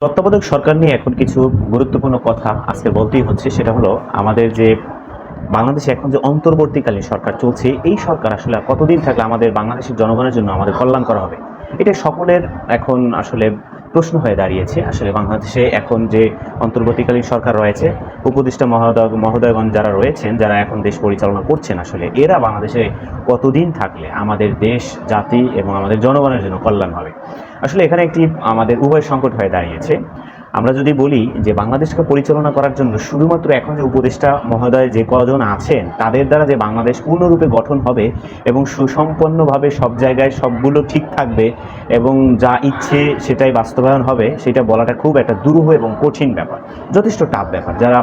তত্ত্বাবধায়ক সরকার নিয়ে এখন কিছু গুরুত্বপূর্ণ কথা আজকে বলতেই হচ্ছে। সেটা হলো আমাদের যে বাংলাদেশে এখন যে অন্তর্বর্তীকালীন সরকার চলছে, এই সরকার আসলে আর কতদিন থাকলে আমাদের বাংলাদেশের জনগণের জন্য আমাদের কল্যাণ করা হবে, এটা সকলের এখন আসলে প্রশ্ন হয়ে দাঁড়িয়েছে। আসলে বাংলাদেশে এখন যে অন্তর্বর্তীকালীন সরকার রয়েছে, উপদেষ্টা মহোদয়গণ যারা রয়েছেন, যারা এখন দেশ পরিচালনা করছেন, আসলে এরা বাংলাদেশে কতদিন থাকলে আমাদের দেশ, জাতি এবং আমাদের জনগণের জন্য কল্যাণ হবে। আসলে এখানে একটি আমাদের উভয় সংকট হয়ে দাঁড়িয়েছে। আমরা যদি বলি যে বাংলাদেশকে পরিচালনা করার জন্য শুধুমাত্র এখন যে উপদেষ্টা মহোদয় যে কজন আছেন তাদের দ্বারা যে বাংলাদেশ পূর্ণরূপে গঠন হবে এবং সুসম্পন্নভাবে সব জায়গায় সবগুলো ঠিক থাকবে এবং যা ইচ্ছে সেটাই বাস্তবায়ন হবে, সেটা বলাটা খুব একটা দুরূহ এবং কঠিন ব্যাপার, যথেষ্ট টাফ ব্যাপার যারা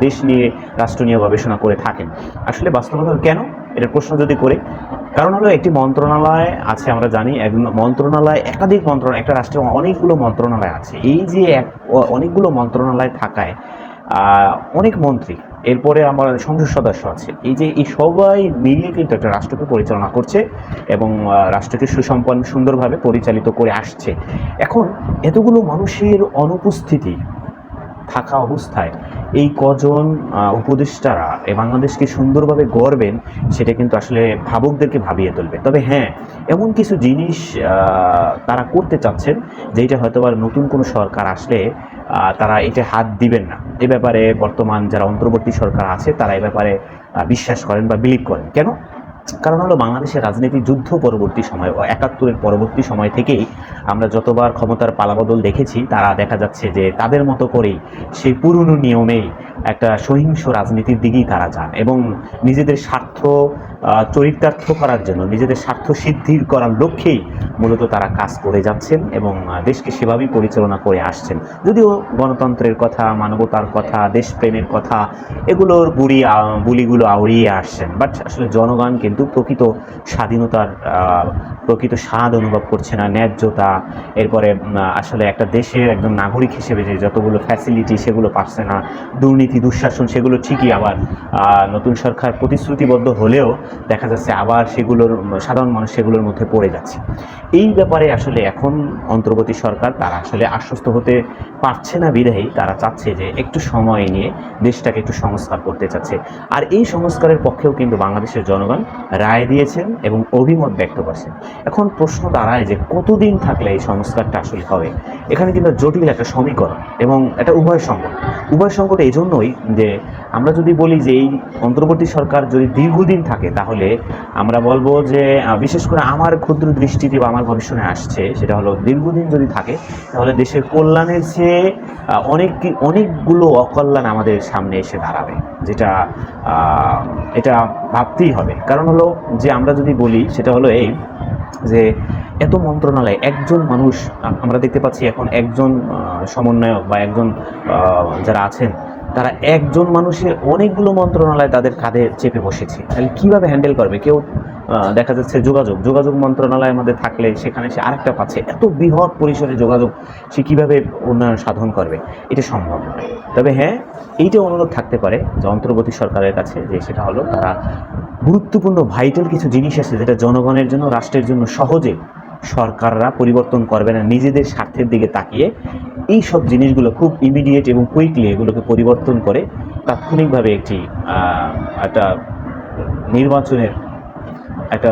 দেশ নিয়ে, রাষ্ট্র নিয়ে গবেষণা করে থাকেন। আসলে বাস্তবতা কেন, এটার প্রশ্ন যদি করে, কারণ হলো একটি মন্ত্রণালয় আছে, আমরা জানি মন্ত্রণালয়, একাধিক মন্ত্রণালয়, একটা রাষ্ট্রের অনেকগুলো মন্ত্রণালয় আছে। এই যে অনেকগুলো মন্ত্রণালয় থাকায় অনেক মন্ত্রী, এরপরে আমার সংসদ সদস্য আছে, এই সবাই মিলিয়ে কিন্তু একটা রাষ্ট্রকে পরিচালনা করছে এবং রাষ্ট্রকে সুন্দরভাবে পরিচালিত করে আসছে। এখন এতগুলো মানুষের অনুপস্থিতি থাকা অবস্থায় এই কজন উপদেষ্টারা এই বাংলাদেশকে সুন্দরভাবে গড়বেন, সেটা কিন্তু আসলে ভাবুকদেরকে ভাবিয়ে তুলবে। তবে হ্যাঁ, এমন কিছু জিনিস তারা করতে চাচ্ছেন যেটা হয়তো আর নতুন কোনো সরকার আসলে তারা এটা হাত দিবেন না। এ ব্যাপারে বর্তমান যারা অন্তর্বর্তী সরকার আছে তারা এ ব্যাপারে বিশ্বাস করেন বা বিলিভ করেন। কেন? কারণ হলো বাংলাদেশের রাজনীতি যুদ্ধ পরবর্তী সময় ও ৭১-এর পরবর্তী সময় থেকেই আমরা যতবার ক্ষমতার পালাবদল দেখেছি, তারা দেখা যাচ্ছে যে তাদের মতো করেই সেই পুরনো নিয়মেই একটা সহিংস রাজনীতির দিকেই তারা যান এবং নিজেদের স্বার্থ চরিতার্থ করার জন্য, নিজেদের স্বার্থ সিদ্ধির করার লক্ষ্যেই মূলত তারা কাজ করে যাচ্ছেন এবং দেশকে সেভাবেই পরিচালনা করে আসছেন। যদিও গণতন্ত্রের কথা, মানবতার কথা, দেশপ্রেমের কথা, এগুলোর বুলিগুলো আউড়িয়ে আসছেন, বাট আসলে জনগণ কিন্তু প্রকৃত স্বাধীনতার প্রকৃত স্বাদ অনুভব করছে না, ন্যায্যতা, এরপরে আসলে একটা দেশের একজন নাগরিক হিসেবে যে যতগুলো ফ্যাসিলিটি সেগুলো পাচ্ছে না, দুর্নীতি, দুঃশাসন, সেগুলো ঠিকই আবার নতুন সরকার প্রতিশ্রুতিবদ্ধ হলেও দেখা যাচ্ছে আবার সেগুলোর সাধারণ মানুষ সেগুলোর মধ্যে পড়ে যাচ্ছে। এই ব্যাপারে আসলে এখন অন্তর্বর্তী সরকার তারা আসলে আশ্বস্ত হতে পারছে না বিধায়ী তারা চাচ্ছে যে একটু সময় নিয়ে দেশটাকে একটু সংস্কার করতে চাচ্ছে। আর এই সংস্কারের পক্ষেও কিন্তু বাংলাদেশের জনগণ রায় দিয়েছেন এবং অভিমত ব্যক্ত করছেন। এখন প্রশ্ন দাঁড়ায় যে কতদিন থাকলে এই সংস্কারটা আসলে হবে। এখানে কিন্তু জটিল একটা সমীকরণ এবং এটা উভয় সংকট এই জন্যই যে আমরা যদি বলি যে এই অন্তর্বর্তী সরকার যদি দীর্ঘদিন থাকে, তাহলে আমরা বলবো যে বিশেষ করে আমার ক্ষুদ্র দৃষ্টিতে বা আমার গবেষণায় আসছে, সেটা হলো দীর্ঘদিন যদি থাকে তাহলে দেশের কল্যাণের চেয়ে অনেকগুলো অকল্যাণ আমাদের সামনে এসে দাঁড়াবে, যেটা এটা ভাবতেই হবে। কারণ হলো যে আমরা যদি বলি সেটা হলো এই যে এত মন্ত্রণালয়, একজন মানুষ, আমরা দেখতে পাচ্ছি এখন একজন সমন্বয়ক বা একজন যারা আছেন তারা একজন মানুষের অনেকগুলো মন্ত্রণালয় তাদের কাঁধে চেপে বসেছে। তাহলে কীভাবে হ্যান্ডেল করবে কেউ? দেখা যাচ্ছে যোগাযোগ মন্ত্রণালয়ের মধ্যে থাকলে সেখানে সে আরেকটা পাচ্ছে, এত বৃহৎ পরিসরে যোগাযোগ সে কীভাবে উন্নয়ন সাধন করবে? এটা সম্ভব নয়। তবে হ্যাঁ, এইটা অনুরোধ থাকতে পারে যে অন্তর্বর্তী সরকারের কাছে, যে সেটা হলো তারা গুরুত্বপূর্ণ ভাইটাল কিছু জিনিস আছে যেটা জনগণের জন্য, রাষ্ট্রের জন্য সহজে সরকাররা পরিবর্তন করবে না, নিজেদের স্বার্থের দিকে তাকিয়ে এই সব জিনিসগুলো খুব ইমিডিয়েট এবং কুইকলি এগুলোকে পরিবর্তন করে তাৎক্ষণিকভাবে একটা নির্বাচনের একটা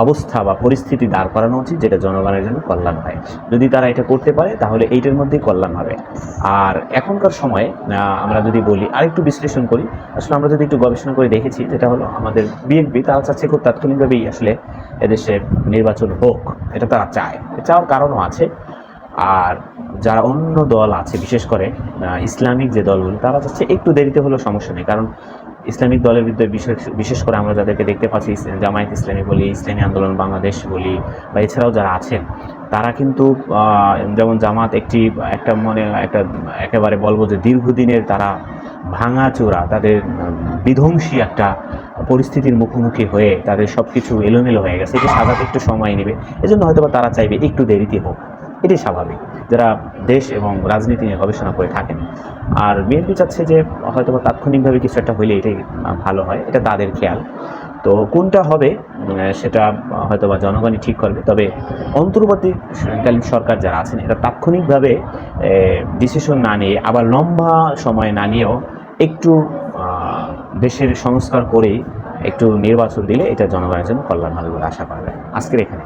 অবস্থা বা পরিস্থিতি দাঁড় করানো উচিত, যেটা জনগণের জন্য কল্যাণ হয়। যদি তারা এটা করতে পারে তাহলে এইটার মধ্যেই কল্যাণ হবে। আর এখনকার সময়ে আমরা যদি বলি, আরেকটু বিশ্লেষণ করি, আসলে আমরা যদি একটু গবেষণা করে দেখেছি, যেটা হলো আমাদের বিএনপি তারা চাচ্ছে খুব তাৎক্ষণিকভাবেই আসলে এদেশে নির্বাচন হোক, এটা তারা চায়। চাওয়ার কারণও আছে। আর যারা অন্য দল আছে, বিশেষ করে ইসলামিক যে দলগুলো, তারা চাচ্ছে একটু দেরিতে হলেও সমস্যা নেই। কারণ ইসলামিক দলের ভিতরে বিশেষ করে আমরা যাদেরকে দেখতে পাচ্ছি, জামায়াত ইসলামী বলি, ইসলামী আন্দোলন বাংলাদেশ বলি, বা এছাড়াও যারা আছেন তারা কিন্তু যেমন জামাত একেবারে বলবো যে দীর্ঘদিনের তারা ভাঙাচোরা, তাদের বিধ্বংসী একটা পরিস্থিতির মুখোমুখি হয়ে তাদের সব কিছু এলোমেলো হয়ে গেছে, এটা সাজাতে একটু সময় নেবে। এজন্য হয়তো বা তারা চাইবে একটু দেরিতে হোক, এটাই স্বাভাবিক যারা দেশ এবং রাজনীতি নিয়ে গবেষণা করে থাকেন। আর বিএনপি চাচ্ছে যে হয়তো বা তাৎক্ষণিকভাবে কিছু একটা হইলে এটাই ভালো হয়, এটা তাদের খেয়াল। তো কোনটা হবে সেটা হয়তো বা জনগণই ঠিক করবে। তবে অন্তর্বর্তীকালীন সরকার যারা আছেন এটা তাৎক্ষণিকভাবে ডিসিশন না নিয়ে আবার লম্বা সময় না নিয়েও একটু দেশের সংস্কার করেই একটু নির্বাচন দিলে এটা জনগণের জন্য কল্যাণ হবে বলে আশা করা যায়। আজকের এখানে